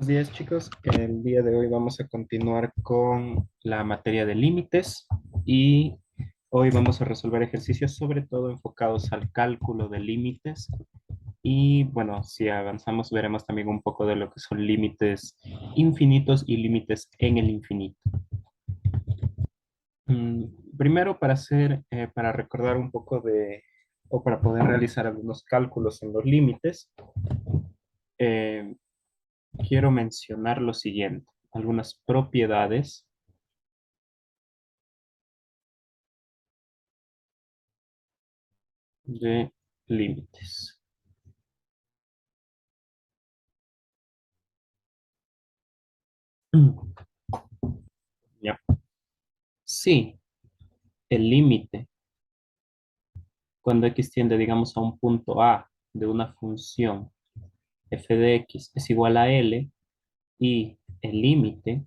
Buenos días, chicos. El día de hoy vamos a continuar con la materia de límites y hoy vamos a resolver ejercicios sobre todo enfocados al cálculo de límites y bueno, si avanzamos veremos también un poco de lo que son límites infinitos y límites en el infinito. Mm, Primero para recordar un poco o para poder realizar algunos cálculos en los límites, eh, quiero mencionar lo siguiente, algunas propiedades de límites. Ya. Sí, el límite, cuando x tiende, digamos, a un punto A de una función f de x es igual a L, y el límite,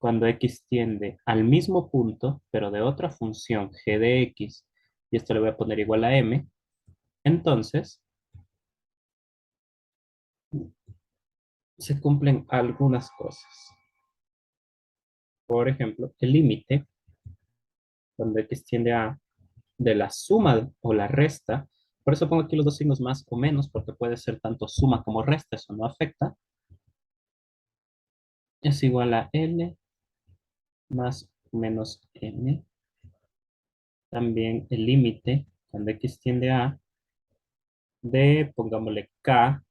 cuando x tiende al mismo punto, pero de otra función g de x, y esto le voy a poner igual a m, entonces se cumplen algunas cosas. Por ejemplo, el límite, cuando x tiende a de la suma o la resta. Por eso pongo aquí los dos signos más o menos, porque puede ser tanto suma como resta, eso no afecta. Es igual a L más menos M. También el límite, cuando X tiende a, de, pongámosle K,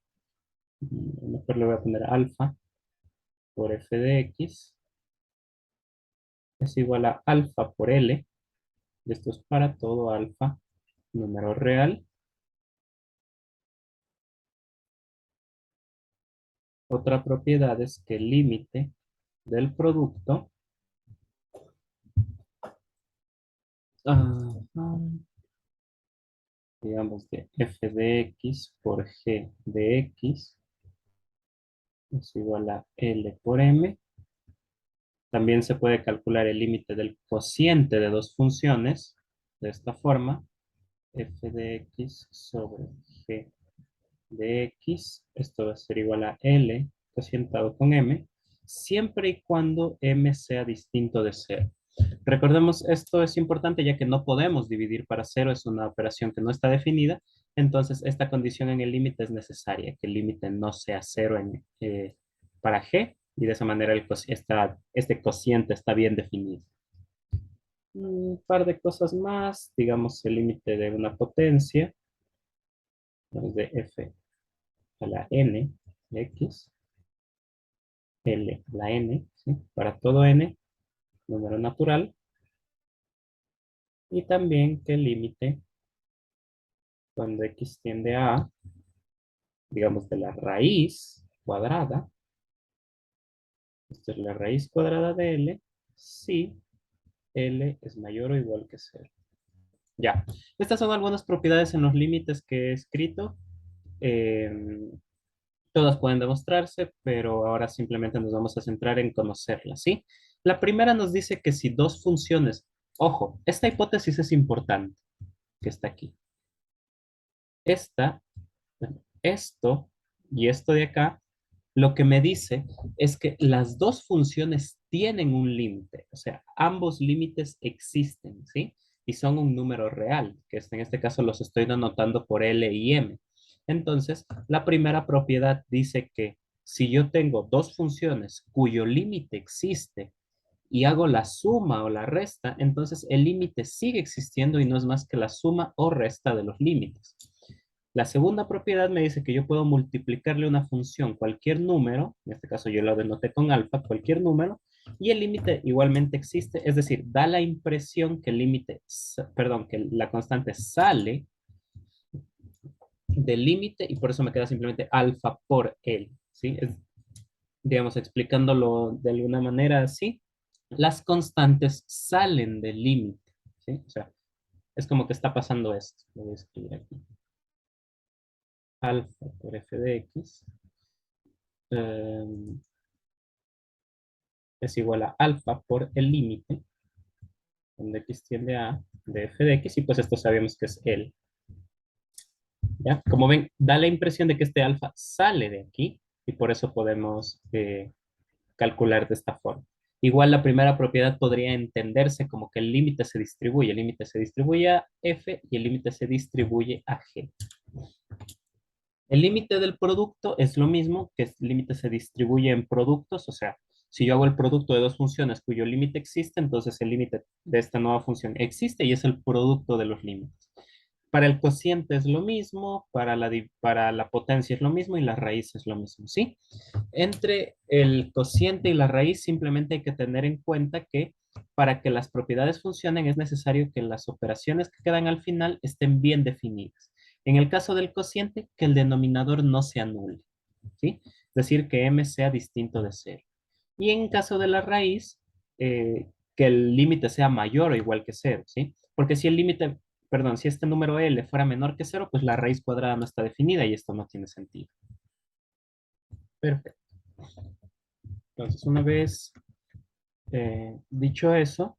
mejor le voy a poner alfa, por F de X, es igual a alfa por L. Y esto es para todo alfa, número real. Otra propiedad es que el límite del producto, ah, digamos que f de x por g de x es igual a L por M. También se puede calcular el límite del cociente de dos funciones de esta forma. F de x sobre g de x. Esto va a ser igual a L cocientado con M, siempre y cuando M sea distinto de cero. Recordemos, esto es importante ya que no podemos dividir para cero, es una operación que no está definida, entonces esta condición en el límite es necesaria, que el límite no sea cero para g, y de esa manera este cociente está bien definido. Un par de cosas más, digamos el límite de una potencia, de f a la n de x, L a la n, ¿sí? Para todo n, número natural, y también que el límite cuando x tiende a, digamos, de la raíz cuadrada, esto es la raíz cuadrada de L, si L es mayor o igual que cero. Ya, estas son algunas propiedades en los límites que he escrito. Eh, Todas pueden demostrarse, pero ahora simplemente nos vamos a centrar en conocerlas, ¿sí? La primera nos dice que si dos funciones, ojo, esta hipótesis es importante, que está aquí. Esta, bueno, esto y esto de acá, lo que me dice es que las dos funciones tienen un límite, o sea, ambos límites existen, ¿sí? Y son un número real, que en este caso los estoy denotando por L y M. Entonces, la primera propiedad dice que si yo tengo dos funciones cuyo límite existe y hago la suma o la resta, entonces el límite sigue existiendo y no es más que la suma o resta de los límites. La segunda propiedad me dice que yo puedo multiplicarle una función cualquier número, en este caso yo lo denoté con alfa, cualquier número, y el límite igualmente existe, es decir, da la impresión que el límite, perdón, que la constante sale del límite y por eso me queda simplemente alfa por L, ¿sí? Digamos, explicándolo de alguna manera así, las constantes salen del límite, ¿sí? O sea, es como que está pasando esto. Lo voy a escribir aquí. Alfa por f de x eh, es igual a alfa por el límite, donde x tiende a de f de x, y pues esto sabemos que es L. ¿Ya? Como ven, da la impresión de que este alfa sale de aquí, y por eso podemos calcular de esta forma. Igual la primera propiedad podría entenderse como que el límite se distribuye a f y el límite se distribuye a g. El límite del producto es lo mismo que el límite se distribuye en productos, o sea, si yo hago el producto de dos funciones cuyo límite existe, entonces el límite de esta nueva función existe y es el producto de los límites. Para el cociente es lo mismo, para la potencia es lo mismo y la raíz es lo mismo, ¿sí? Entre el cociente y la raíz simplemente hay que tener en cuenta que para que las propiedades funcionen es necesario que las operaciones que quedan al final estén bien definidas. En el caso del cociente, que el denominador no se anule, ¿sí? Es decir, que m sea distinto de cero. Y en caso de la raíz, que el límite sea mayor o igual que cero, ¿sí? Porque si el límite, perdón, si este número L fuera menor que cero, pues la raíz cuadrada no está definida y esto no tiene sentido. Perfecto. Entonces, una vez dicho eso,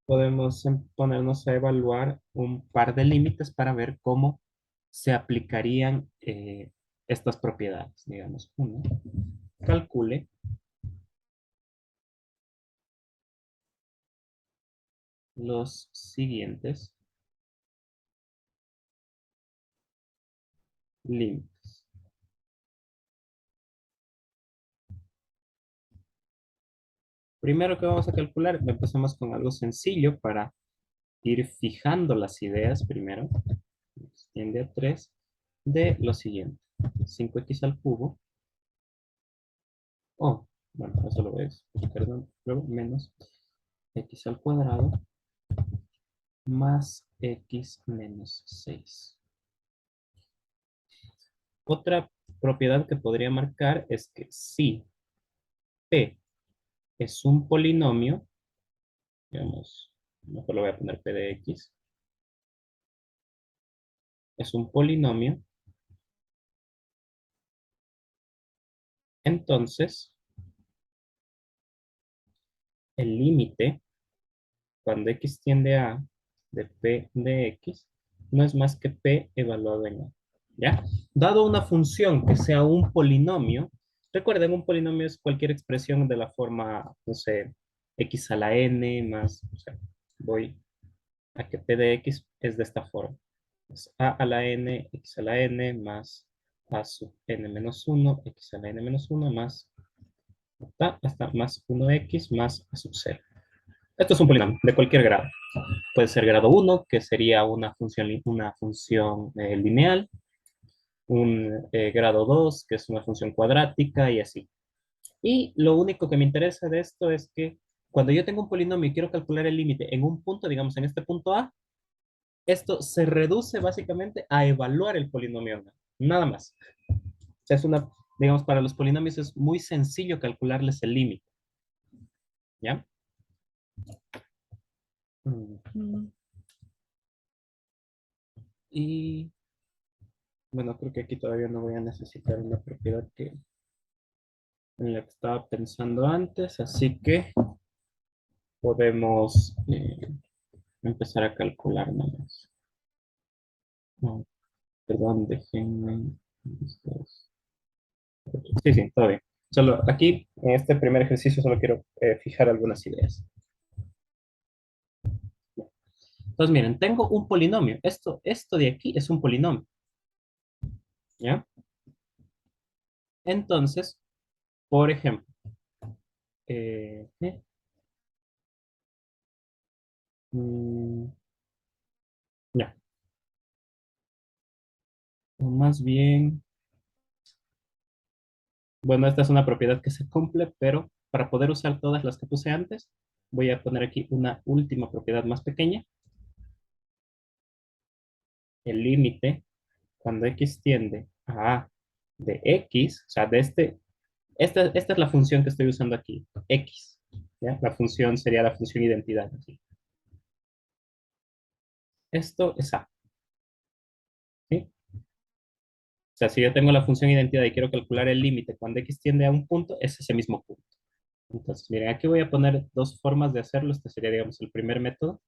podemos ponernos a evaluar un par de límites para ver cómo se aplicarían estas propiedades. Digamos, uno, calcule los siguientes límites. Primero que vamos a calcular, empezamos con algo sencillo para ir fijando las ideas primero. Extiende a 3 de lo siguiente. 5x al cubo. Oh, bueno, eso lo voy a explicar luego, menos x al cuadrado más x menos 6. Otra propiedad que podría marcar es que si p es un polinomio, digamos, mejor lo voy a poner p de x, es un polinomio, entonces el límite cuando x tiende a de p de x no es más que p evaluado en a. ¿Ya? Dado una función que sea un polinomio, recuerden, un polinomio es cualquier expresión de la forma, no sé, x a la n más, o sea, voy a que p de x es de esta forma. Es a la n, x a la n más a sub n menos 1, x a la n menos 1 más hasta más 1x más a sub 0. Esto es un polinomio de cualquier grado. Puede ser grado 1, que sería una función lineal, un grado 2, que es una función cuadrática y así. Y lo único que me interesa de esto es que cuando yo tengo un polinomio y quiero calcular el límite en un punto, digamos en este punto A, esto se reduce básicamente a evaluar el polinomio, nada más. O sea, digamos, para los polinomios es muy sencillo calcularles el límite, ¿ya? Mm. Y bueno, creo que aquí todavía no voy a necesitar una propiedad en la que estaba pensando antes, así que podemos empezar a calcular nomás. No, perdón, déjenme. Sí, sí, todo bien. Solo aquí, en este primer ejercicio, solo quiero fijar algunas ideas. Entonces, miren, tengo un polinomio. Esto de aquí es un polinomio, ¿ya? Entonces, por ejemplo, eh, eh, mm, ya, o más bien, bueno, esta es una propiedad que se cumple, pero para poder usar todas las que puse antes, voy a poner aquí una última propiedad más pequeña. El límite, cuando x tiende a a de x, o sea, esta es la función que estoy usando aquí, x. ¿Ya? La función sería la función identidad aquí. Esto es a, ¿sí? O sea, si yo tengo la función identidad y quiero calcular el límite cuando x tiende a un punto, es ese mismo punto. Entonces, miren, aquí voy a poner dos formas de hacerlo. Este sería, digamos, el primer método.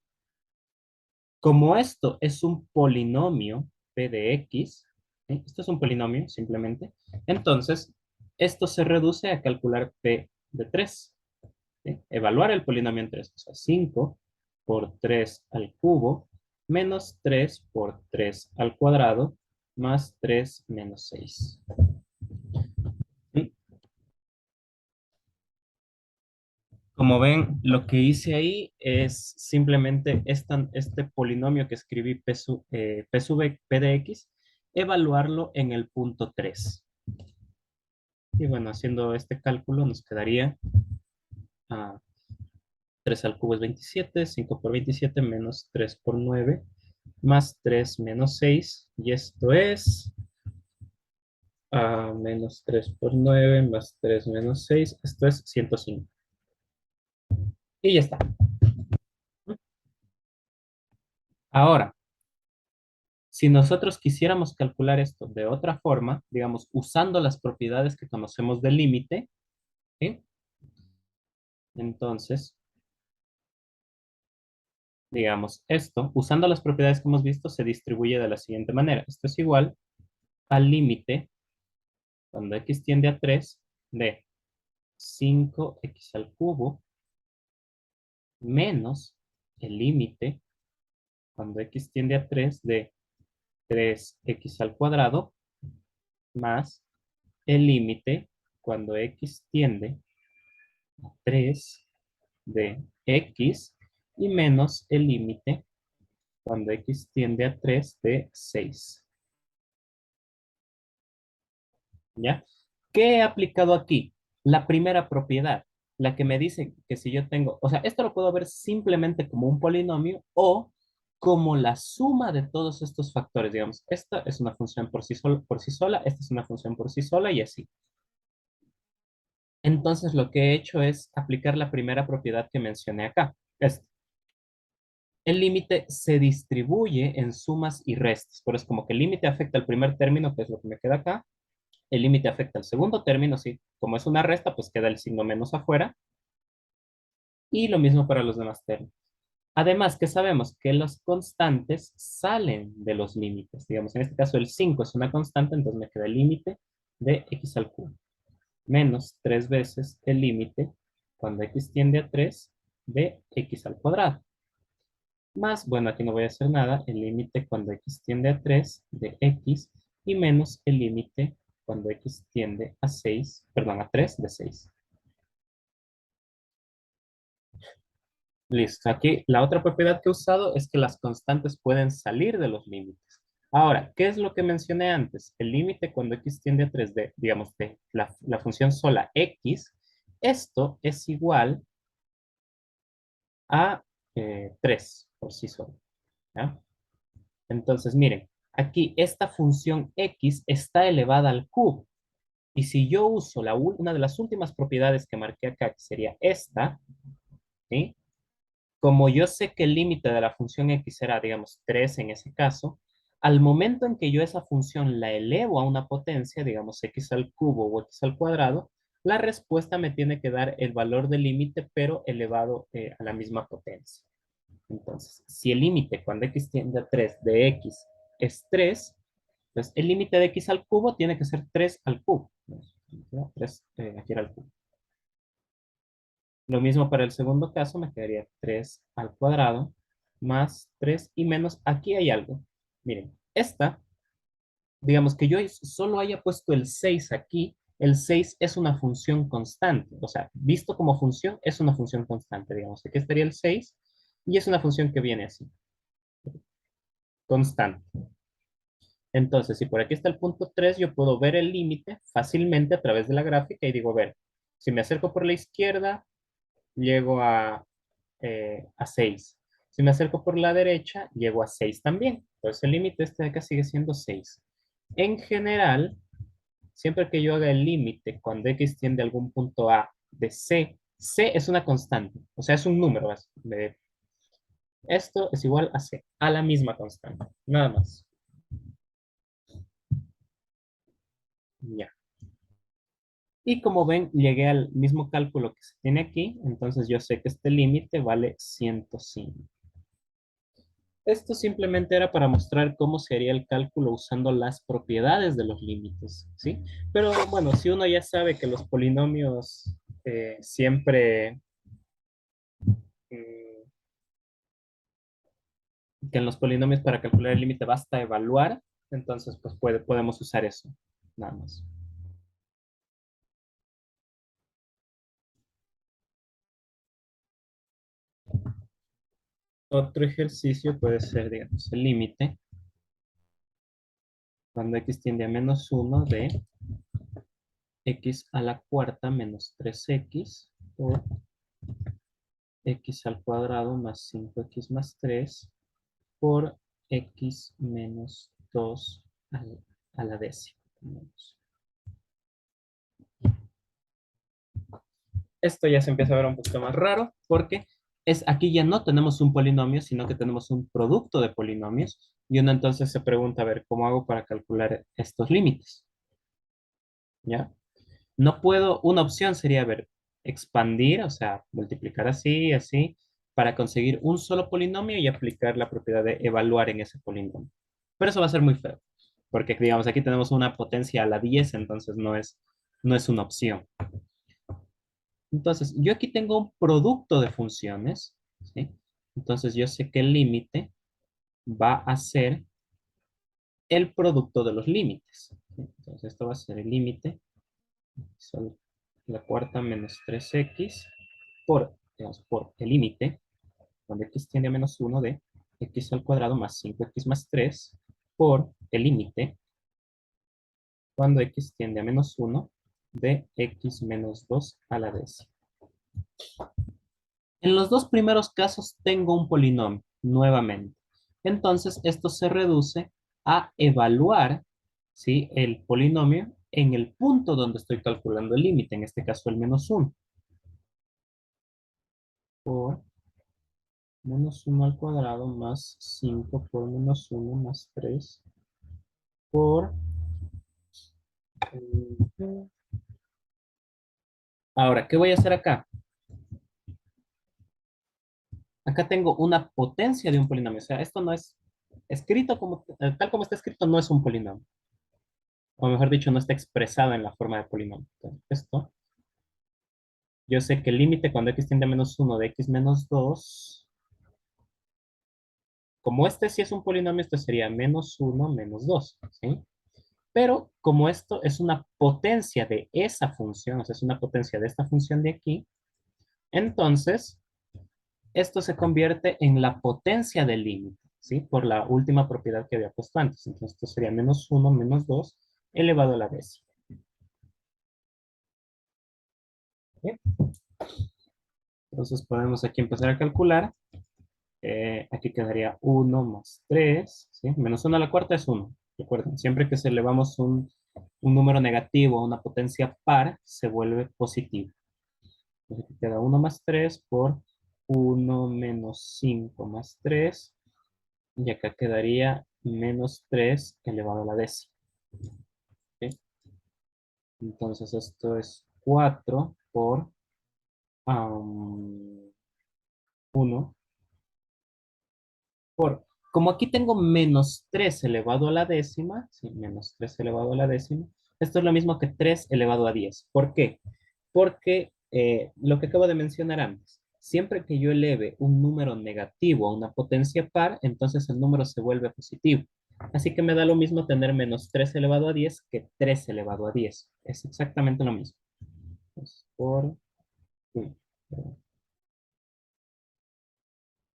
Como esto es un polinomio p de x, ¿sí? Esto es un polinomio simplemente, entonces Esto se reduce a calcular P de 3. ¿Sí? Evaluar el polinomio en 3. O sea, 5 por 3 al cubo menos 3 por 3 al cuadrado más 3 menos 6. ¿Sí? Como ven, lo que hice ahí es simplemente este polinomio que escribí P sub P de X, evaluarlo en el punto 3. Y bueno, haciendo este cálculo nos quedaría 3 al cubo es 27, 5 por 27 menos 3 por 9, más 3 menos 6, y esto es menos 3 por 9 más 3 menos 6, esto es 105. Y ya está. Ahora, si nosotros quisiéramos calcular esto de otra forma, digamos, usando las propiedades que conocemos del límite, ¿sí? Entonces, digamos, esto, usando las propiedades que hemos visto, se distribuye de la siguiente manera. Esto es igual al límite, cuando x tiende a 3, de 5x al cubo menos el límite, cuando x tiende a 3, de 3x al cuadrado, más el límite, cuando x tiende a 3 de x, y menos el límite, cuando x tiende a 3 de 6. ¿Ya? ¿Qué he aplicado aquí? La primera propiedad, la que me dice que si yo tengo, o sea, esto lo puedo ver simplemente como un polinomio o como la suma de todos estos factores. Digamos, esta es una función por sí sola, esta es una función por sí sola y así. Entonces, lo que he hecho es aplicar la primera propiedad que mencioné acá. El límite se distribuye en sumas y restas. Por eso, como que el límite afecta al primer término, que es lo que me queda acá. El límite afecta al segundo término, sí. Como es una resta, pues queda el signo menos afuera. Y lo mismo para los demás términos. Además, que sabemos que los constantes salen de los límites. Digamos, en este caso el 5 es una constante, entonces me queda el límite de x al cubo. Menos 3 veces el límite, cuando x tiende a 3, de x al cuadrado. Más, bueno, aquí no voy a hacer nada, el límite cuando x tiende a 3 de x, y menos el límite cuando x tiende a 6, perdón, a 3 de 6. Listo. Aquí la otra propiedad que he usado es que las constantes pueden salir de los límites. Ahora, ¿qué es lo que mencioné antes? El límite cuando x tiende a 3 de, digamos, de la función sola x, esto es igual a 3 por sí solo. ¿Ya? Entonces, miren, aquí esta función x está elevada al cubo. Y si yo uso una de las últimas propiedades que marqué acá, que sería esta, ¿sí? Como yo sé que el límite de la función x será, digamos, 3 en ese caso, al momento en que yo esa función la elevo a una potencia, digamos, x al cubo o x al cuadrado, la respuesta me tiene que dar el valor del límite, pero elevado a la misma potencia. Entonces, si el límite cuando x tiende a 3 de x es 3, entonces el límite de x al cubo tiene que ser 3 al cubo. 3 aquí era al cubo. Lo mismo para el segundo caso, me quedaría 3 al cuadrado más 3 y menos, aquí hay algo. Miren, esta, digamos que yo solo haya puesto el 6 aquí, el 6 es una función constante. O sea, visto como función, es una función constante. Digamos, aquí estaría el 6 y es una función que viene así, constante. Entonces, si por aquí está el punto 3, yo puedo ver el límite fácilmente a través de la gráfica y digo, a ver, si me acerco por la izquierda, llego a 6. Si me acerco por la derecha, llego a 6 también. Entonces el límite este de acá sigue siendo 6. En general, siempre que yo haga el límite cuando x tiende a algún punto A de C, C es una constante, o sea, es un número. Esto es igual a C, a la misma constante, nada más. Ya. Y como ven, llegué al mismo cálculo que se tiene aquí, entonces yo sé que este límite vale 105. Esto simplemente era para mostrar cómo se haría el cálculo usando las propiedades de los límites, ¿sí? Pero bueno, si uno ya sabe que los polinomios siempre, mm, que en los polinomios para calcular el límite basta evaluar, entonces pues podemos usar eso, nada más. Otro ejercicio puede ser, digamos, el límite cuando x tiende a -1 de x a la cuarta menos 3x por x al cuadrado más 5x más 3 por x menos 2 a la décima. Esto ya se empieza a ver un poquito más raro porque aquí ya no tenemos un polinomio, sino que tenemos un producto de polinomios. Y uno entonces se pregunta, a ver, ¿cómo hago para calcular estos límites? ¿Ya? No puedo, una opción sería, a ver, expandir, o sea, multiplicar así, así, para conseguir un solo polinomio y aplicar la propiedad de evaluar en ese polinomio. Pero eso va a ser muy feo, porque digamos, aquí tenemos una potencia a la 10, entonces no es una opción. Entonces, yo aquí tengo un producto de funciones, ¿sí? Entonces, yo sé que el límite va a ser el producto de los límites, ¿sí? Entonces, esto va a ser el límite, son la cuarta menos 3x por, digamos, por el límite, cuando x tiende a -1 de x al cuadrado más 5x más 3 por el límite, cuando x tiende a -1 de x menos 2 a la décima. En los dos primeros casos tengo un polinomio, nuevamente. Entonces, esto se reduce a evaluar, ¿sí?, el polinomio en el punto donde estoy calculando el límite, en este caso el -1, por -1 al cuadrado más 5 por -1 más 3 por... Ahora, ¿qué voy a hacer acá? Acá tengo una potencia de un polinomio. O sea, esto no es escrito como, tal como está escrito, no es un polinomio. O mejor dicho, no está expresado en la forma de polinomio. Entonces, esto, yo sé que el límite cuando x tiende a -1 de x menos 2, como este sí es un polinomio, esto sería -1 menos 2, ¿sí? Pero como esto es una potencia de esa función, o sea, es una potencia de esta función de aquí, entonces esto se convierte en la potencia del límite, ¿sí? Por la última propiedad que había puesto antes. Entonces esto sería -1 menos 2 elevado a la décima. ¿Sí? Entonces podemos aquí empezar a calcular. Aquí quedaría 1 más 3, ¿sí? Menos 1 a la cuarta es 1. Recuerden, siempre que se elevamos un número negativo a una potencia par, se vuelve positivo. Entonces aquí queda 1 más 3 por 1 menos 5 más 3. Y acá quedaría menos 3 elevado a la décima. ¿Sí? Entonces esto es 4 por 1 por... Como aquí tengo menos 3 elevado a la décima, ¿sí? Menos 3 elevado a la décima, esto es lo mismo que 3 elevado a 10. ¿Por qué? Porque lo que acabo de mencionar antes, siempre que yo eleve un número negativo a una potencia par, entonces el número se vuelve positivo. Así que me da lo mismo tener menos 3 elevado a 10 que 3 elevado a 10. Es exactamente lo mismo. Entonces, uy,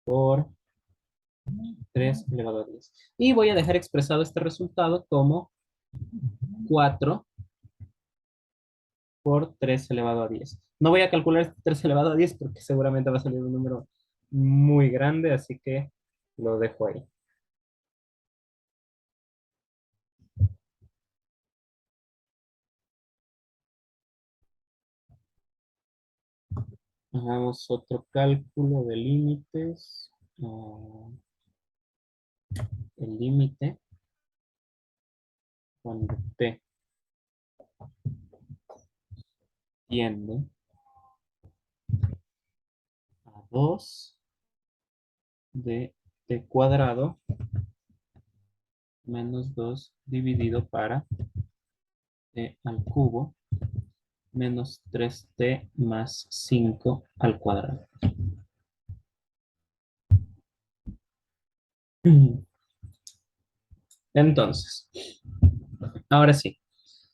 por 3 elevado a 10. Y voy a dejar expresado este resultado como 4 por 3 elevado a 10. No voy a calcular este 3 elevado a 10 porque seguramente va a salir un número muy grande, así que lo dejo ahí. Hagamos otro cálculo de límites. El límite cuando t tiende a 2 de t cuadrado menos 2 dividido para t al cubo menos 3t más 5 al cuadrado. Entonces, ahora sí,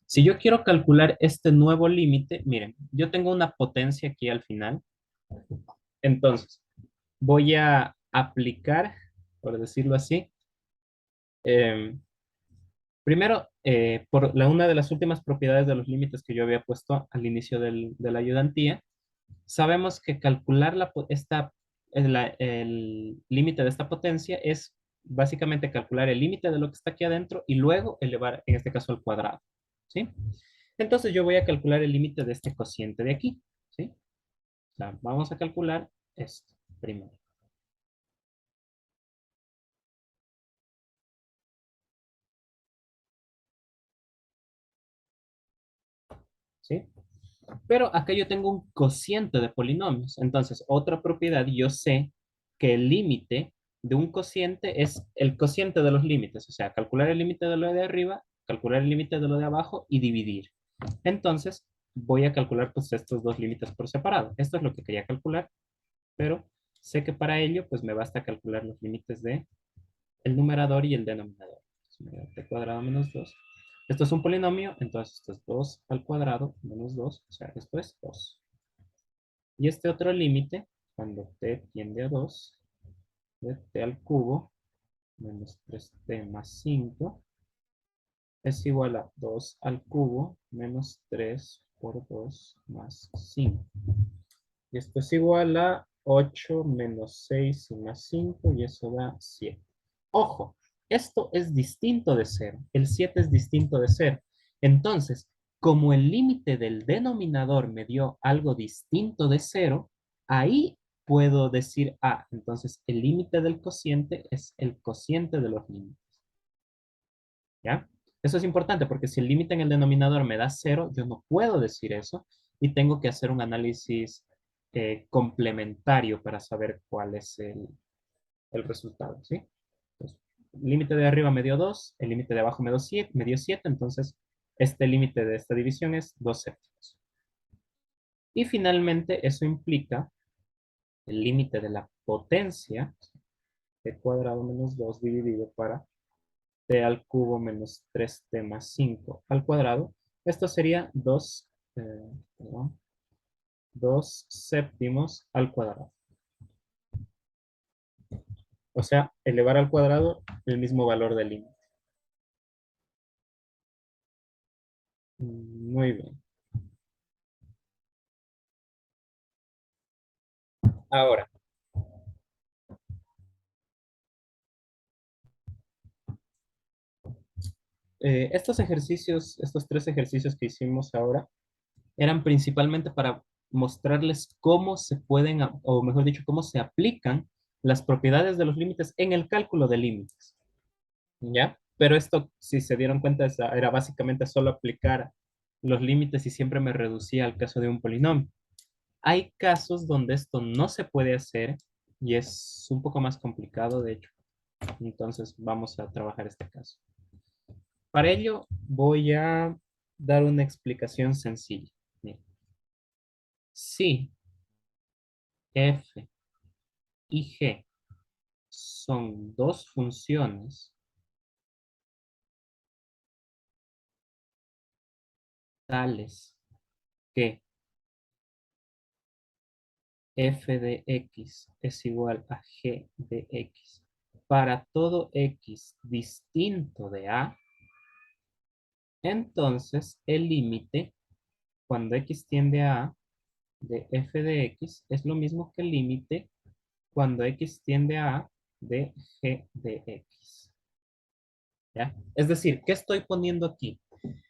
si yo quiero calcular este nuevo límite, miren, yo tengo una potencia aquí al final. Entonces, voy a aplicar, por decirlo así, em, primero, por una de las últimas propiedades de los límites que yo había puesto al inicio de la ayudantía, sabemos que calcular el límite de esta potencia es básicamente calcular el límite de lo que está aquí adentro y luego elevar, en este caso, al cuadrado, ¿sí? Entonces yo voy a calcular el límite de este cociente de aquí, ¿sí? O sea, vamos a calcular esto primero, ¿sí? Pero acá yo tengo un cociente de polinomios. Entonces, otra propiedad, yo sé que el límite de un cociente es el cociente de los límites. O sea, calcular el límite de lo de arriba, calcular el límite de lo de abajo y dividir. Entonces, voy a calcular pues estos dos límites por separado. Esto es lo que quería calcular, pero sé que para ello pues me basta calcular los límites de el numerador y el denominador. Entonces, t cuadrado menos 2. Esto es un polinomio, entonces esto es 2 al cuadrado menos 2, o sea, esto es 2. Y este otro límite, cuando t tiende a 2, de t al cubo menos 3t más 5, es igual a 2 al cubo menos 3 por 2 más 5. Y esto es igual a 8 menos 6 y más 5, y eso da 7. Ojo, esto es distinto de cero. El 7 es distinto de cero. Entonces, como el límite del denominador me dio algo distinto de cero, ahí puedo decir, entonces el límite del cociente es el cociente de los límites. ¿Ya? Eso es importante porque si el límite en el denominador me da cero, yo no puedo decir eso y tengo que hacer un análisis complementario para saber cuál es el resultado, ¿sí? Entonces, el límite de arriba me dio 2, el límite de abajo me dio 7, entonces este límite de esta división es 2 séptimos. Y finalmente eso implica el límite de la potencia, t cuadrado menos 2 dividido para t al cubo menos 3t más 5 al cuadrado. Esto sería 2 séptimos al cuadrado. O sea, elevar al cuadrado el mismo valor del límite. Muy bien. Ahora, estos ejercicios, estos tres ejercicios que hicimos ahora, eran principalmente para mostrarles cómo se pueden, o mejor dicho, cómo se aplican las propiedades de los límites en el cálculo de límites. ¿Ya? Pero esto, si se dieron cuenta, era básicamente solo aplicar los límites y siempre me reducía al caso de un polinomio. Hay casos donde esto no se puede hacer y es un poco más complicado, de hecho. Entonces vamos a trabajar este caso. Para ello voy a dar una explicación sencilla. Mira, si f y g son dos funciones tales que f de x es igual a g de x para todo x distinto de a, entonces el límite cuando x tiende a de f de x es lo mismo que el límite cuando x tiende a de g de x. ¿Ya? Es decir, ¿qué estoy poniendo aquí?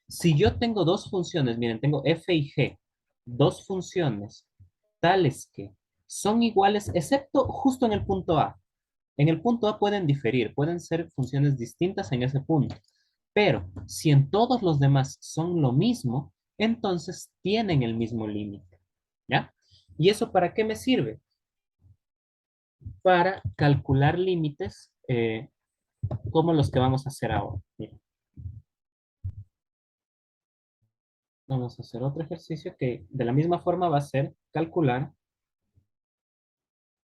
Si yo tengo dos funciones, miren, tengo f y g, dos funciones tales que son iguales, excepto justo en el punto A. En el punto A pueden diferir, pueden ser funciones distintas en ese punto. Pero si en todos los demás son lo mismo, entonces tienen el mismo límite. ¿Ya? ¿Y eso para qué me sirve? para calcular límites como los que vamos a hacer ahora. Mira, vamos a hacer otro ejercicio que de la misma forma va a ser calcular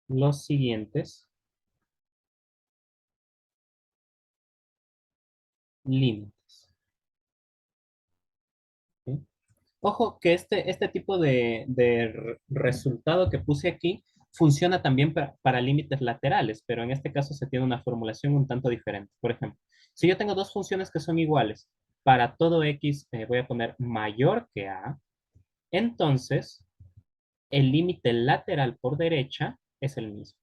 los siguientes límites. ¿Sí? Ojo que este tipo de resultado que puse aquí funciona también para límites laterales, pero en este caso se tiene una formulación un tanto diferente. Por ejemplo, si yo tengo dos funciones que son iguales, para todo x voy a poner mayor que a, entonces el límite lateral por derecha es el mismo.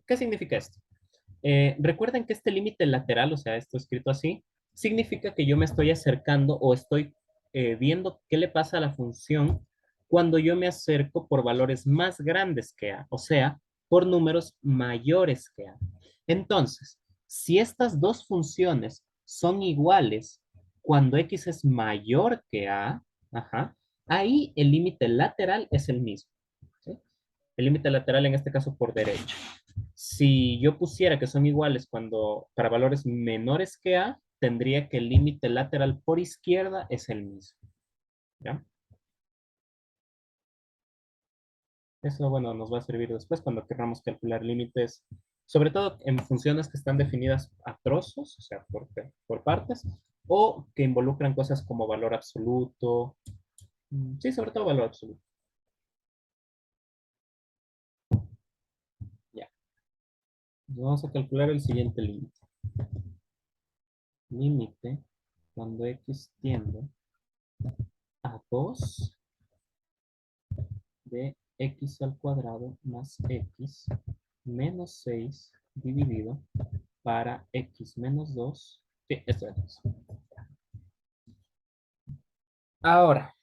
¿Qué significa esto? Recuerden que este límite lateral, o sea, esto escrito así, significa que yo me estoy acercando o estoy viendo qué le pasa a la función cuando yo me acerco por valores más grandes que a, o sea, por números mayores que a. Entonces, si estas dos funciones son iguales cuando x es mayor que a, ajá, ahí el límite lateral es el mismo. ¿Sí? El límite lateral en este caso por derecha. Si yo pusiera que son iguales cuando para valores menores que a, tendría que el límite lateral por izquierda es el mismo. ¿Ya? Eso, bueno, nos va a servir después cuando queramos calcular límites, sobre todo en funciones que están definidas a trozos, o sea, por partes, o que involucran cosas como valor absoluto. Sí, sobre todo valor absoluto. Ya. Vamos a calcular el siguiente límite. Límite cuando x tiende a 2 de x al cuadrado más x menos 6 dividido para x menos 2. Sí, esto es. Ahora,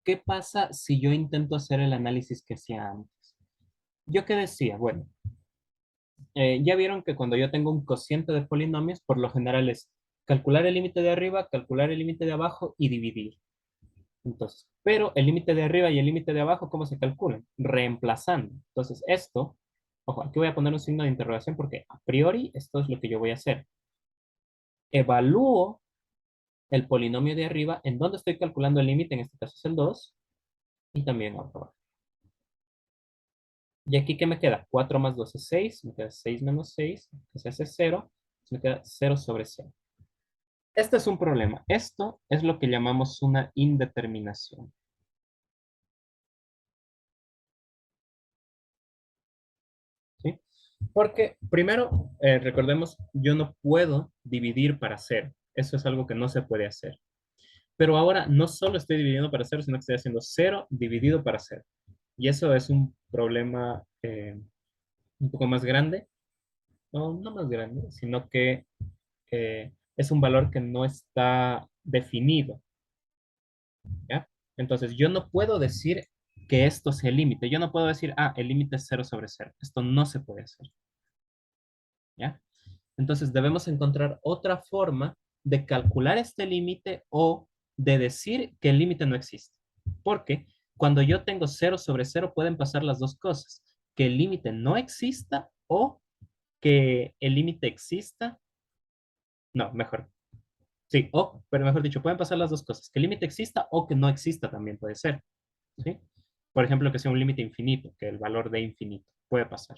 ¿qué pasa si yo intento hacer el análisis que hacía antes? ¿Yo qué decía? Bueno, ya vieron que cuando yo tengo un cociente de polinomios, por lo general es calcular el límite de arriba, calcular el límite de abajo y dividir. Entonces, pero el límite de arriba y el límite de abajo, ¿cómo se calculan? Reemplazando. Entonces, esto, ojo, aquí voy a poner un signo de interrogación porque a priori esto es lo que yo voy a hacer. Evalúo el polinomio de arriba en donde estoy calculando el límite, en este caso es el 2, y también abajo. Y aquí, ¿qué me queda? 4 más 2 es 6, me queda 6 menos 6, que se hace 0, me queda 0 sobre 0. Este es un problema. Esto es lo que llamamos una indeterminación. ¿Sí? Porque primero, recordemos, yo no puedo dividir para cero. Eso es algo que no se puede hacer. Pero ahora no solo estoy dividiendo para cero, sino que estoy haciendo cero dividido para cero. Y eso es un problema un poco más grande. No, no más grande, sino que es un valor que no está definido. ¿Ya? Entonces, yo no puedo decir que esto sea el límite. Yo no puedo decir, ah, el límite es cero sobre cero. Esto no se puede hacer. ¿Ya? Entonces debemos encontrar otra forma de calcular este límite o de decir que el límite no existe. Porque cuando yo tengo cero sobre cero pueden pasar las dos cosas, que el límite no exista o que el límite exista. No, mejor. Sí, o, pero mejor dicho, pueden pasar las dos cosas, que el límite exista o que no exista también puede ser. ¿Sí? Por ejemplo, que sea un límite infinito, que el valor de infinito puede pasar.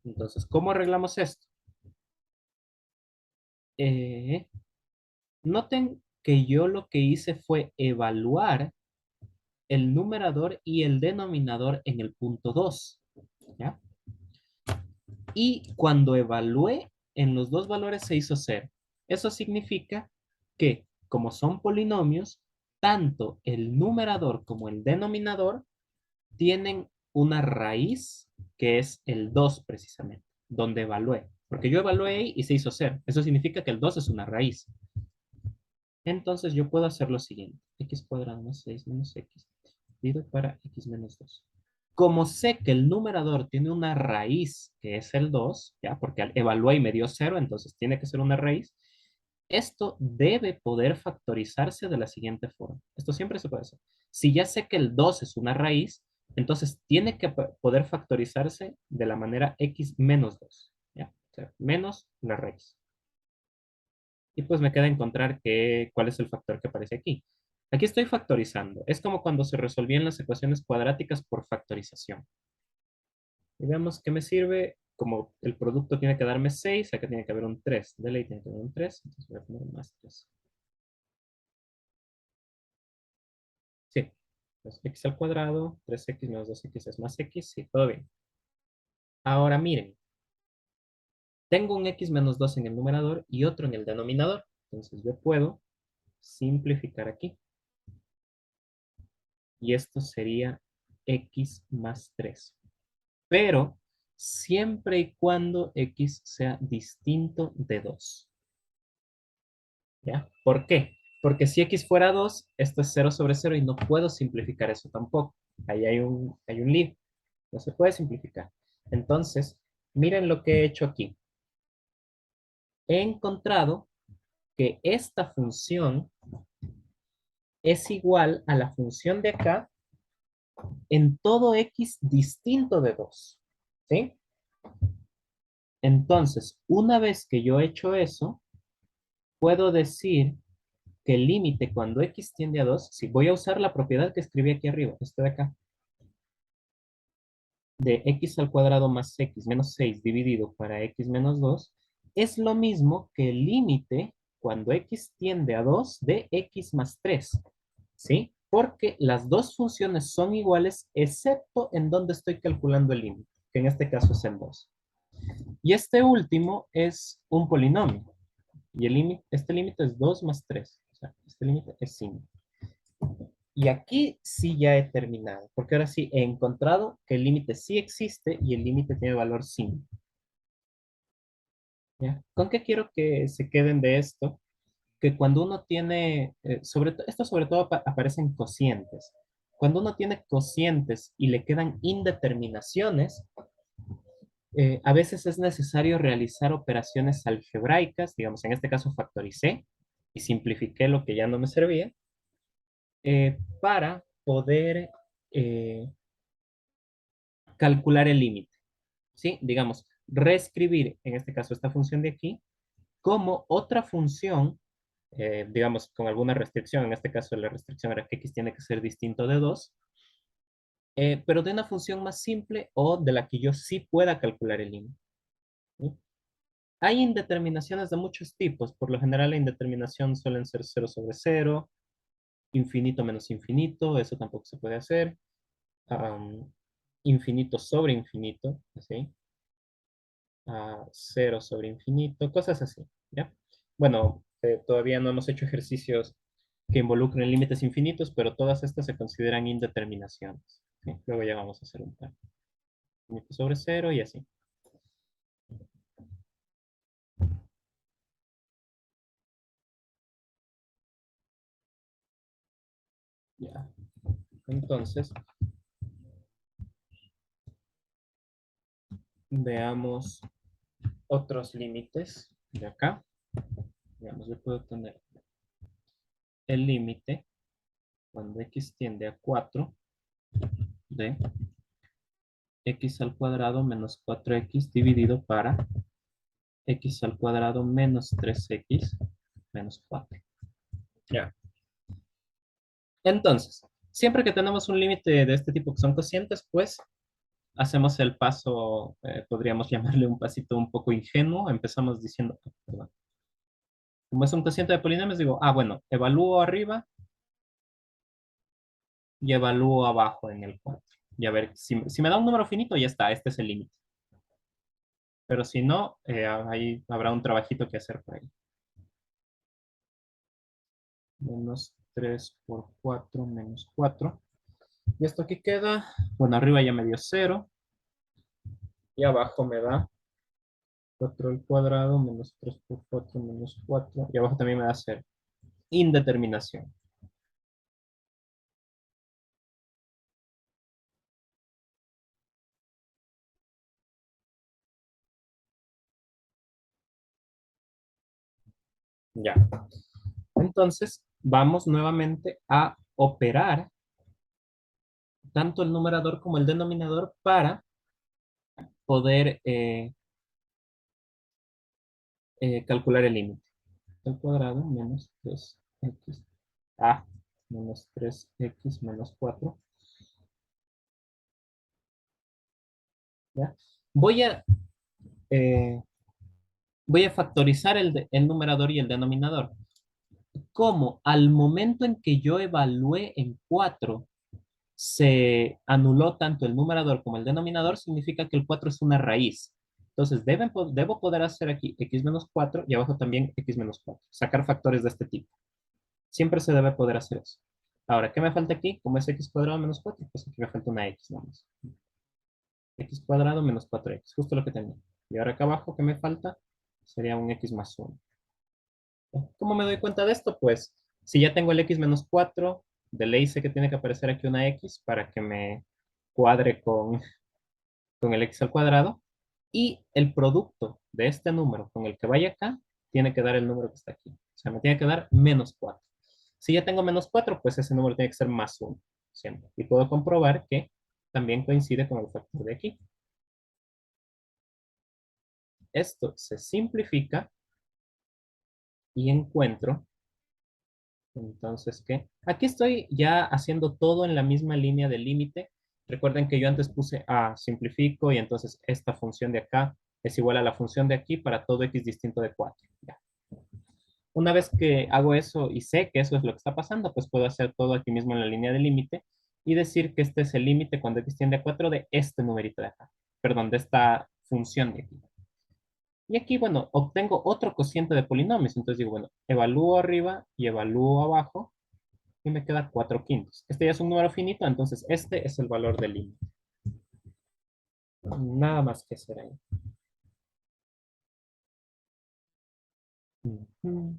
Entonces, ¿cómo arreglamos esto? Eh, Noten que yo lo que hice fue evaluar el numerador y el denominador en el punto 2, ¿ya? Y cuando evalué en los dos valores se hizo cero. Eso significa que, como son polinomios, tanto el numerador como el denominador tienen una raíz que es el 2 precisamente, donde evalué. Porque yo evalué y se hizo cero. Eso significa que el 2 es una raíz. Entonces yo puedo hacer lo siguiente. X cuadrado más 6 menos x dividido para x menos 2. Como sé que el numerador tiene una raíz que es el 2, ¿ya? Porque evalué y me dio cero, entonces tiene que ser una raíz. Esto debe poder factorizarse de la siguiente forma. Esto siempre se puede hacer. Si ya sé que el 2 es una raíz, entonces tiene que poder factorizarse de la manera x menos 2. ¿Ya? O sea, menos la raíz. Y pues me queda encontrar cuál es el factor que aparece aquí. Aquí estoy factorizando. Es como cuando se resolvían las ecuaciones cuadráticas por factorización. Y veamos qué me sirve. Como el producto tiene que darme 6, acá tiene que haber un 3. De ley tiene que haber un 3, entonces voy a poner más 3. Sí. Pues x al cuadrado, 3x menos 2x es más x, sí, todo bien. Ahora miren, tengo un x menos 2 en el numerador y otro en el denominador. Entonces yo puedo simplificar aquí. Y esto sería x más 3. Pero siempre y cuando x sea distinto de 2. ¿Ya? ¿Por qué? Porque si x fuera 2, esto es 0/0 y no puedo simplificar eso tampoco. Ahí hay un lío. No se puede simplificar. Entonces, miren lo que he hecho aquí. He encontrado que esta función es igual a la función de acá en todo x distinto de 2. ¿Sí? Entonces, una vez que yo he hecho eso, puedo decir que el límite cuando x tiende a 2, si voy a usar la propiedad que escribí aquí arriba, esta de acá, de x al cuadrado más x menos 6 dividido para x menos 2, es lo mismo que el límite cuando x tiende a 2 de x más 3, ¿sí? Porque las dos funciones son iguales, excepto en donde estoy calculando el límite, que en este caso es en 2. Y este último es un polinomio. Y este límite es 2 más 3. O sea, este límite es 5. Y aquí sí ya he terminado, porque ahora sí he encontrado que el límite sí existe y el límite tiene valor 5. ¿Ya? ¿Con qué quiero que se queden de esto? Que cuando uno tiene, esto sobre todo aparece en cocientes. Cuando uno tiene cocientes y le quedan indeterminaciones, a veces es necesario realizar operaciones algebraicas, digamos, en este caso factoricé y simplifiqué lo que ya no me servía, para poder eh, calcular el límite, ¿sí? Digamos, reescribir, en este caso, esta función de aquí, como otra función, digamos, con alguna restricción, en este caso la restricción era que x tiene que ser distinto de 2, pero de una función más simple o de la que yo sí pueda calcular el límite, ¿sí? Hay indeterminaciones de muchos tipos. Por lo general, la indeterminación suelen ser 0/0, infinito menos infinito, eso tampoco se puede hacer. am, Infinito sobre infinito, ¿sí? 0/infinito, cosas así, ¿ya? Bueno, todavía no hemos hecho ejercicios que involucren límites infinitos, pero todas estas se consideran indeterminaciones, ¿sí? Luego ya vamos a hacer un par. Infinito sobre cero y así. Ya. Entonces, veamos otros límites de acá. Digamos, yo puedo tener el límite cuando x tiende a 4 de x al cuadrado menos 4x dividido para x al cuadrado menos 3x menos 4. Ya. Entonces, siempre que tenemos un límite de este tipo que son cocientes, pues hacemos el paso, podríamos llamarle un pasito un poco ingenuo. Empezamos diciendo, perdón, como es un cociente de polinomios, digo, bueno, evalúo arriba y evalúo abajo en el 4. Y a ver, si me da un número finito, ya está, este es el límite. Pero si no, ahí habrá un trabajito que hacer por ahí. Menos 3 por 4 menos 4. Y esto aquí queda, bueno, arriba ya me dio 0 y abajo me da 4 al cuadrado menos 3 por 4 menos 4 y abajo también me da 0. Indeterminación. Ya. Entonces, vamos nuevamente a operar tanto el numerador como el denominador para poder calcular el límite. Al cuadrado menos 3x a menos 3x menos 4. ¿Ya? Voy a, eh, voy a factorizar el numerador y el denominador. Como al momento en que yo evalué en 4 se anuló tanto el numerador como el denominador, significa que el 4 es una raíz. Entonces, debo poder hacer aquí x menos 4 y abajo también x menos 4. Sacar factores de este tipo. Siempre se debe poder hacer eso. Ahora, ¿qué me falta aquí? Como es x cuadrado menos 4, pues aquí me falta una x nomás. X cuadrado menos 4x, justo lo que tenía. Y ahora acá abajo, ¿qué me falta? Sería un x más 1. ¿Cómo me doy cuenta de esto? Pues, si ya tengo el x menos 4, de ley sé que tiene que aparecer aquí una x para que me cuadre con el x al cuadrado. Y el producto de este número con el que vaya acá, tiene que dar el número que está aquí. O sea, me tiene que dar menos 4. Si ya tengo menos 4, pues ese número tiene que ser más 1 siempre. Y puedo comprobar que también coincide con el factor de aquí. Esto se simplifica y encuentro, entonces, ¿qué? Aquí estoy ya haciendo todo en la misma línea de límite. Recuerden que yo antes puse A, simplifico, y entonces esta función de acá es igual a la función de aquí para todo x distinto de 4. Ya. Una vez que hago eso y sé que eso es lo que está pasando, pues puedo hacer todo aquí mismo en la línea de límite y decir que este es el límite cuando x tiende a 4 de este numerito de acá. Perdón, de esta función de aquí. Y aquí, bueno, obtengo otro cociente de polinomios. Entonces digo, bueno, evalúo arriba y evalúo abajo y me queda 4 quintos. Este ya es un número finito, entonces este es el valor del límite. Nada más que hacer ahí. Ujú.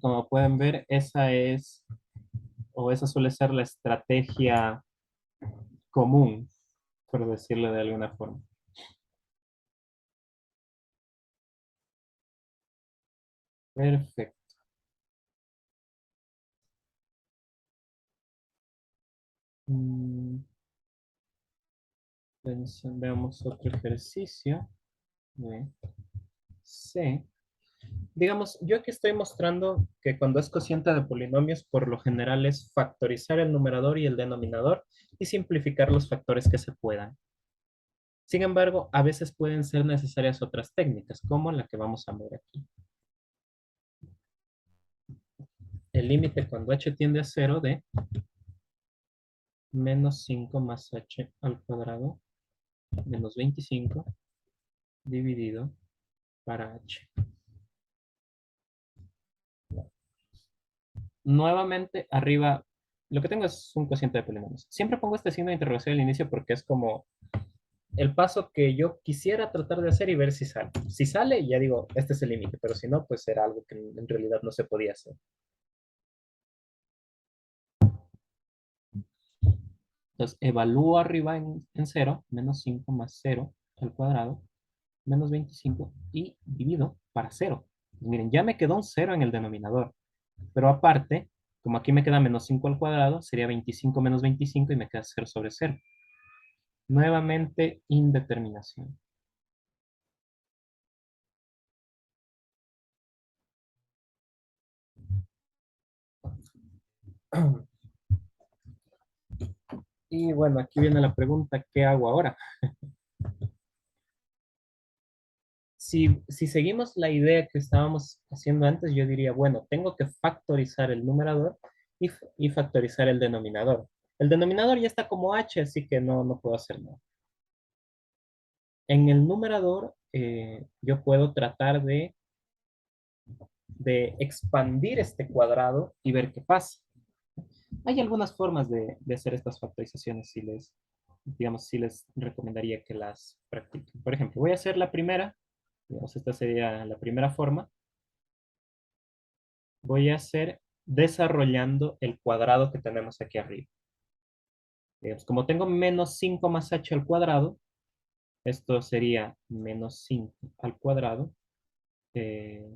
Como pueden ver, esa es, o esa suele ser la estrategia común, por decirlo de alguna forma. Perfecto. Mm, Veamos otro ejercicio de C. Digamos, yo aquí estoy mostrando que cuando es cociente de polinomios, por lo general es factorizar el numerador y el denominador y simplificar los factores que se puedan. Sin embargo, a veces pueden ser necesarias otras técnicas, como la que vamos a ver aquí. El límite cuando h tiende a 0 de menos 5 más h al cuadrado menos 25 dividido para h. Nuevamente, arriba, lo que tengo es un cociente de polinomios. Siempre pongo este signo de interrogación al inicio porque es como el paso que yo quisiera tratar de hacer y ver si sale. Si sale, ya digo, este es el límite, pero si no, pues era algo que en realidad no se podía hacer. Entonces, evalúo arriba en 0, menos 5 más 0 al cuadrado, menos 25, y divido para 0. Pues miren, ya me quedó un 0 en el denominador, pero aparte, como aquí me queda menos 5 al cuadrado, sería 25 menos 25 y me queda 0 sobre 0. Nuevamente, indeterminación. Y bueno, aquí viene la pregunta, ¿qué hago ahora? Si seguimos la idea que estábamos haciendo antes, yo diría, bueno, tengo que factorizar el numerador y factorizar el denominador. El denominador ya está como h, así que no puedo hacer nada. En el numerador, yo puedo tratar de expandir este cuadrado y ver qué pasa. Hay algunas formas de hacer estas factorizaciones, digamos, si les recomendaría que las practiquen. Por ejemplo, voy a hacer la primera, digamos, esta sería la primera forma. Voy a hacer desarrollando el cuadrado que tenemos aquí arriba. Digamos, como tengo menos 5 más h al cuadrado, Esto sería menos 5 al cuadrado eh,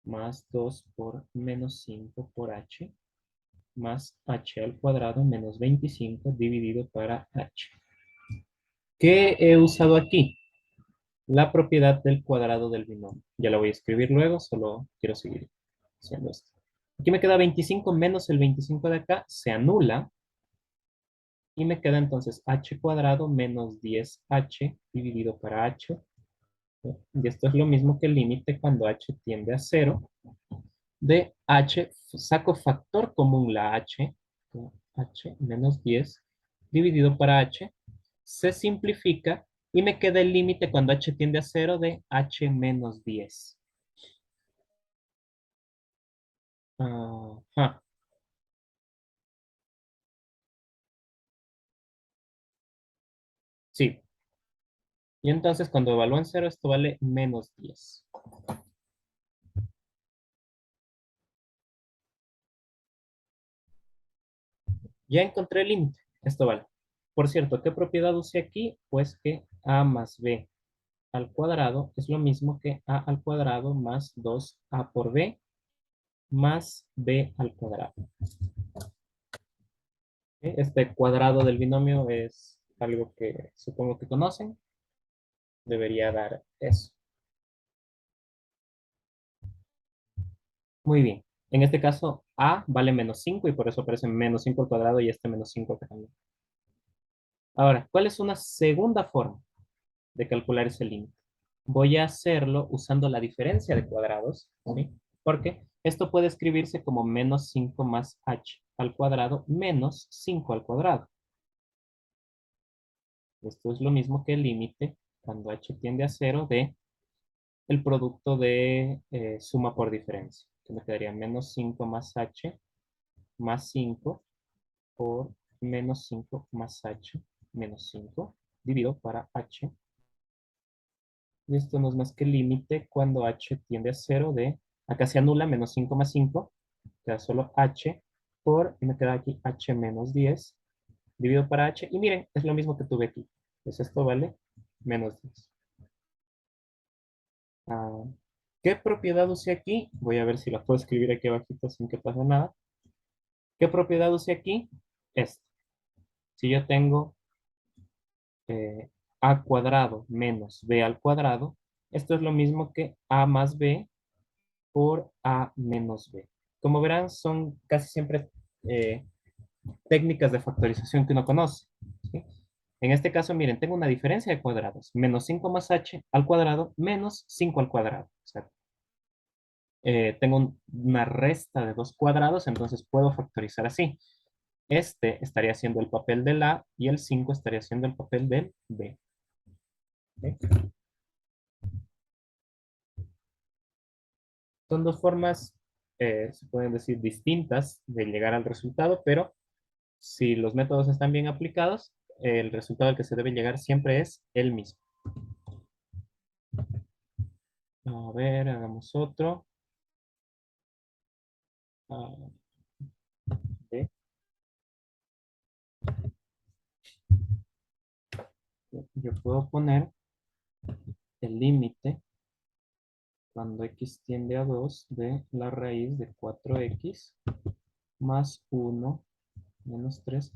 más 2 por menos 5 por h más h al cuadrado menos 25 dividido para h. ¿Qué he usado aquí? La propiedad del cuadrado del binomio. Ya la voy a escribir luego, solo quiero seguir haciendo esto. Aquí me queda 25 menos el 25 de acá, se anula y me queda entonces h cuadrado menos 10h dividido para h. Y esto es lo mismo que el límite cuando h tiende a 0 de h, saco factor común la h menos 10 dividido para h, se simplifica y me queda el límite cuando h tiende a 0 de h menos 10. Ajá, sí. Y entonces cuando evalúan 0 esto vale menos 10. Ya encontré el límite. Esto vale. Por cierto, ¿qué propiedad usé aquí? Pues que a más b al cuadrado es lo mismo que a al cuadrado más 2a por b más b al cuadrado. ¿Ok? Este cuadrado del binomio es algo que supongo que conocen. Debería dar eso. Muy bien. En este caso, a vale menos 5 y por eso aparece menos 5 al cuadrado y este menos 5 acá también. Ahora, ¿cuál es una segunda forma de calcular ese límite? Voy a hacerlo usando la diferencia de cuadrados, ¿sí? Porque esto puede escribirse como menos 5 más h al cuadrado menos 5 al cuadrado. Esto es lo mismo que el límite cuando h tiende a 0 de el producto de suma por diferencia. Que me quedaría menos 5 más h más 5 por menos 5 más h menos 5 dividido para h. Y esto no es más que el límite cuando h tiende a 0 de, acá se anula menos 5 más 5, queda solo h por, y me queda aquí h menos 10 dividido para h. Y miren, es lo mismo que tuve aquí. Pues esto vale menos 10. Ah, ¿qué propiedad usé aquí? Voy a ver si la puedo escribir aquí abajito sin que pase nada. ¿Qué propiedad usé aquí? Esta. Si yo tengo a cuadrado menos b al cuadrado, esto es lo mismo que a más b por a menos b. Como verán, son casi siempre eh, técnicas de factorización que uno conoce, ¿sí? En este caso, miren, tengo una diferencia de cuadrados. Menos 5 más h al cuadrado menos 5 al cuadrado. O sea, tengo una resta de dos cuadrados, entonces puedo factorizar así. Este estaría haciendo el papel del A y el 5 estaría haciendo el papel del B. ¿Ok? Son dos formas, se pueden decir, distintas de llegar al resultado, pero si los métodos están bien aplicados, el resultado al que se debe llegar siempre es el mismo. A ver, hagamos otro. Ah, ok. Yo puedo poner el límite cuando x tiende a 2 de la raíz de 4x más 1 menos 3.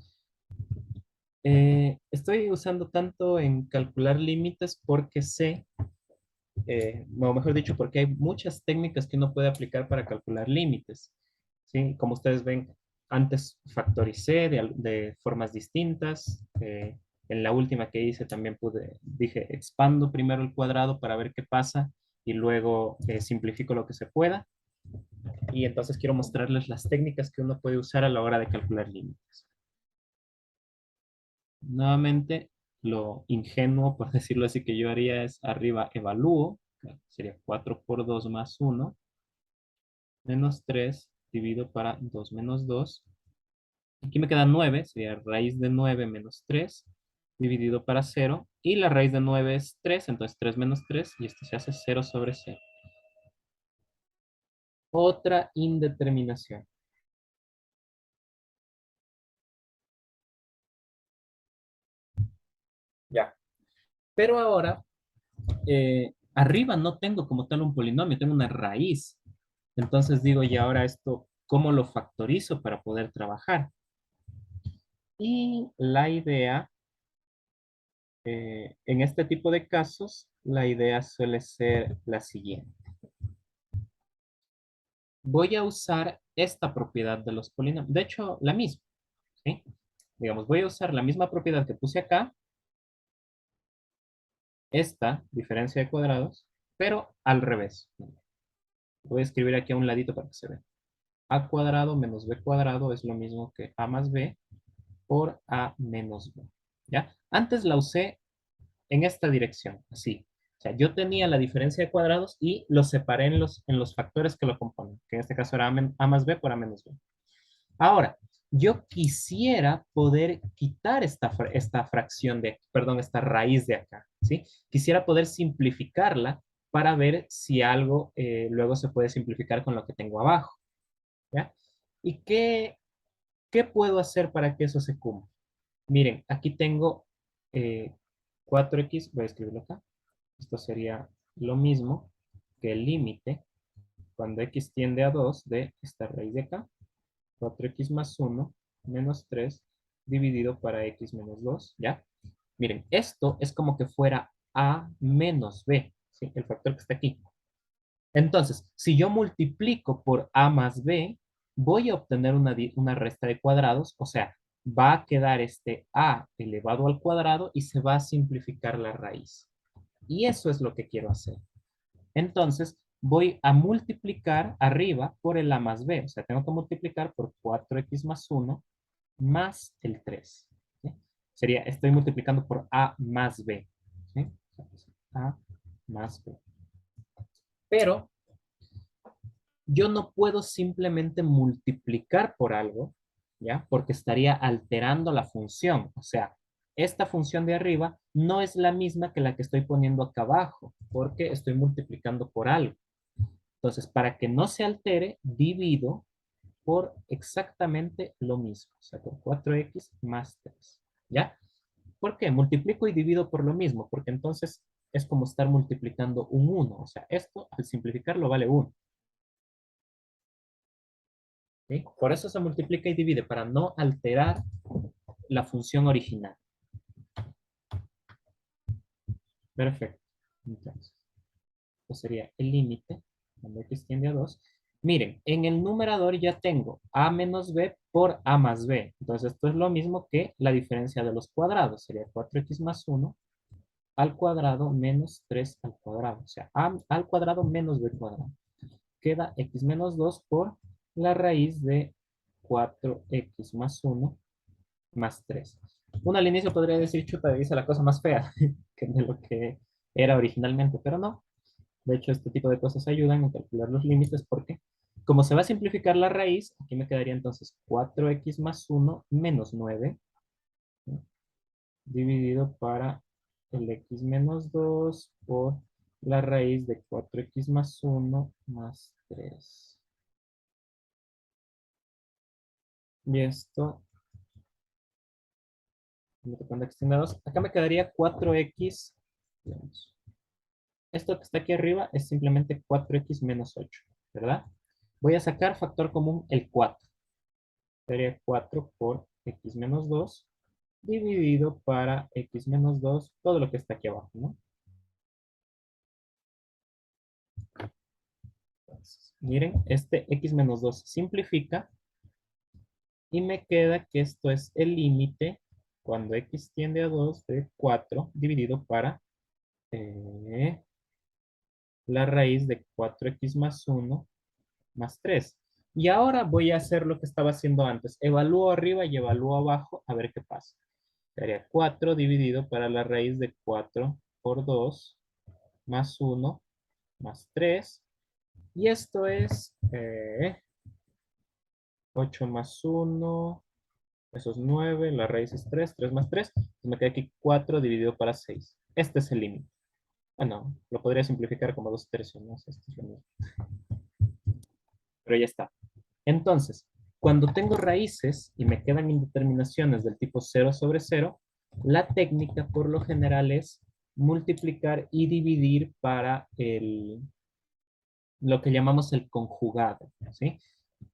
Estoy usando tanto en calcular límites porque sé, o mejor dicho, porque hay muchas técnicas que uno puede aplicar para calcular límites. ¿Sí? Como ustedes ven, antes factoricé de formas distintas. En la última que hice también dije, expando primero el cuadrado para ver qué pasa y luego simplifico lo que se pueda. Y entonces quiero mostrarles las técnicas que uno puede usar a la hora de calcular límites. Nuevamente, lo ingenuo, por decirlo así, que yo haría es arriba evalúo, que sería 4 por 2 más 1, menos 3 dividido para 2 menos 2. Aquí me queda 9, sería raíz de 9 menos 3 dividido para 0. Y la raíz de 9 es 3, entonces 3 menos 3, y esto se hace 0 sobre 0. Otra indeterminación. Ya. Pero ahora, arriba no tengo como tal un polinomio, tengo una raíz. Entonces digo, y ahora esto, ¿cómo lo factorizo para poder trabajar? Y la idea, en este tipo de casos, la idea suele ser la siguiente. Voy a usar esta propiedad de los polinomios. De hecho, la misma, ¿sí? Digamos, voy a usar la misma propiedad que puse acá, esta diferencia de cuadrados, pero al revés. Voy a escribir aquí a un ladito para que se vea. A cuadrado menos b cuadrado es lo mismo que a más b por a menos b. ¿Ya? Antes la usé en esta dirección, así. O sea, yo tenía la diferencia de cuadrados y los separé en los factores que lo componen, que en este caso era a más b por a menos b. Ahora, yo quisiera poder quitar esta fracción de, perdón, esta raíz de acá, ¿sí? Quisiera poder simplificarla para ver si algo luego se puede simplificar con lo que tengo abajo, ¿ya? ¿Y qué puedo hacer para que eso se cumpla? Miren, aquí tengo eh, 4x, voy a escribirlo acá. Esto sería lo mismo que el límite cuando x tiende a 2 de esta raíz de acá, 4x más 1 menos 3 dividido para x menos 2, ¿ya? Miren, esto es como que fuera a menos b, ¿sí? El factor que está aquí. Entonces, si yo multiplico por a más b, voy a obtener una resta de cuadrados, o sea, va a quedar este a elevado al cuadrado y se va a simplificar la raíz. Y eso es lo que quiero hacer. Entonces, voy a multiplicar arriba por el a más b, o sea, tengo que multiplicar por 4x más 1 más el 3. ¿Sí? Sería, estoy multiplicando por a más b. ¿Sí? A más b. Pero yo no puedo simplemente multiplicar por algo, ¿ya? Porque estaría alterando la función. O sea, esta función de arriba no es la misma que la que estoy poniendo acá abajo, porque estoy multiplicando por algo. Entonces, para que no se altere, divido por exactamente lo mismo. O sea, por 4x más 3. ¿Ya? ¿Por qué? Multiplico y divido por lo mismo, porque entonces es como estar multiplicando un 1. O sea, esto al simplificarlo vale 1. ¿Sí? Por eso se multiplica y divide, para no alterar la función original. Perfecto. Entonces, esto sería el límite cuando x tiende a 2. Miren, en el numerador ya tengo a menos b por a más b. Entonces, esto es lo mismo que la diferencia de los cuadrados. Sería 4x más 1 al cuadrado menos 3 al cuadrado. O sea, a al cuadrado menos b cuadrado. Queda x menos 2 por la raíz de 4x más 1 más 3. Uno al inicio podría decir, chuta, dice la cosa más fea que de lo que era originalmente, pero no. De hecho, este tipo de cosas ayudan a calcular los límites porque, como se va a simplificar la raíz, aquí me quedaría entonces 4x más 1 menos 9, ¿no? Dividido para el x menos 2 por la raíz de 4x más 1 más 3. Y esto, cuando extienda 2, acá me quedaría 4x, digamos. Esto que está aquí arriba es simplemente 4x menos 8, ¿verdad? Voy a sacar factor común el 4. Sería 4 por x menos 2 dividido para x menos 2, todo lo que está aquí abajo, ¿no? Entonces, miren, este x menos 2 simplifica y me queda que esto es el límite cuando x tiende a 2 de 4 dividido para eh, la raíz de 4x más 1 más 3. Y ahora voy a hacer lo que estaba haciendo antes. Evalúo arriba y evalúo abajo a ver qué pasa. Sería 4 dividido para la raíz de 4 por 2 más 1 más 3. Y esto es 8 más 1. Eso es 9. La raíz es 3. 3 más 3. Entonces me queda aquí 4 dividido para 6. Este es el límite. Bueno, lo podría simplificar como 2 tercios, ¿no? Esto es lo mismo. Pero ya está. Entonces, cuando tengo raíces y me quedan indeterminaciones del tipo 0 sobre 0, la técnica por lo general es multiplicar y dividir para lo que llamamos el conjugado, ¿sí?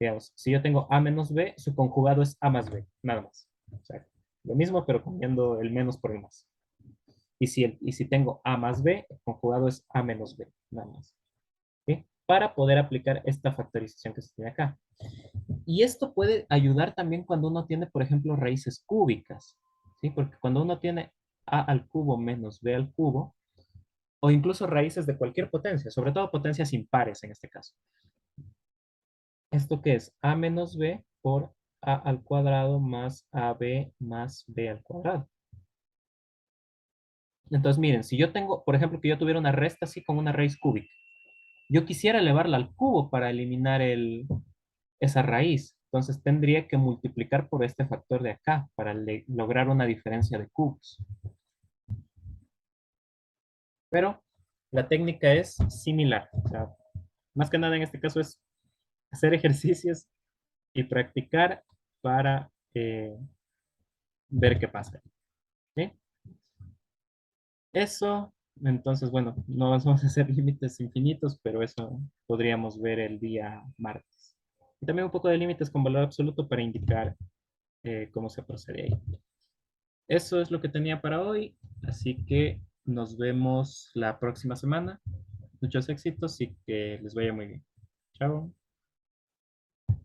Digamos, si yo tengo a menos b, su conjugado es a más b, nada más. O sea, lo mismo, pero cambiando el menos por el más. Y si tengo a más b, el conjugado es a menos b, nada más. ¿Sí? Para poder aplicar esta factorización que se tiene acá. Y esto puede ayudar también cuando uno tiene, por ejemplo, raíces cúbicas, ¿sí? Porque cuando uno tiene a al cubo menos b al cubo, o incluso raíces de cualquier potencia, sobre todo potencias impares en este caso. ¿Esto qué es? A menos b por a al cuadrado más ab más b al cuadrado. Entonces, miren, si yo tengo, por ejemplo, que yo tuviera una resta así con una raíz cúbica, yo quisiera elevarla al cubo para eliminar esa raíz. Entonces, tendría que multiplicar por este factor de acá para lograr una diferencia de cubos. Pero la técnica es similar. O sea, más que nada en este caso es hacer ejercicios y practicar para ver qué pasa. ¿Sí? Eso, entonces, bueno, no vamos a hacer límites infinitos, pero eso podríamos ver el día martes. Y también un poco de límites con valor absoluto para indicar cómo se procede ahí. Eso es lo que tenía para hoy, así que nos vemos la próxima semana. Muchos éxitos y que les vaya muy bien. Chao.